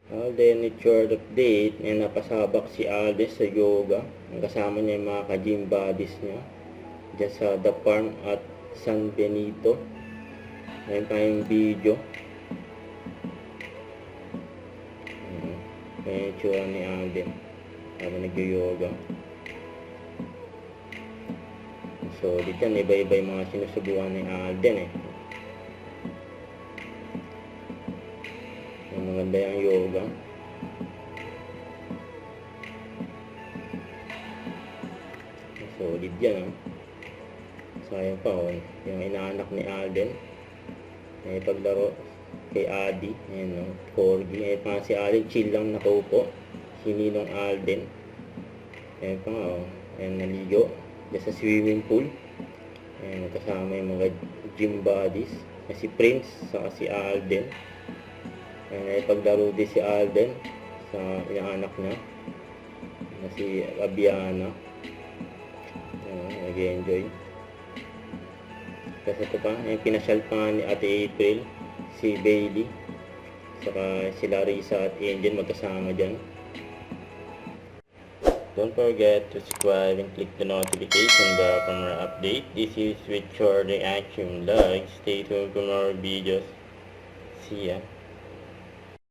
Alden, it's short update. Napasabak si Alden sa yoga. Ang kasama niya yung mga ka-gym buddies niya. Diyan sa The Farm at San Benito. Ngayon pa yung video. Kaya yung tsura ni Alden habang nag-yoga. So, dito yan, iba-iba yung mga sinusubukan ni Alden Yung maganda yung yoga. Solid yan, sayang pa, yung inaanak ni Alden may paglaro kay Adi, ayun, corgi. Ayun pa si Alden, chill lang nakaupo, si Ninong Alden. Ayun pa, ayun, naligo dyan sa swimming pool. Ayun, kasama yung mga gym buddies na si Prince saka si Alden. Ayun, ay paglaro din si Alden sa inaanak niya na si Abiana. Nag-enjoy. Kasi ito pa, yung pinasyal pa ni Ate April, si Bailey, saka si Larissa at Angel magkasama dyan. Don't forget to subscribe and click the notification bell for more update. This is with short reaction. Like, stay tuned for more videos. See ya.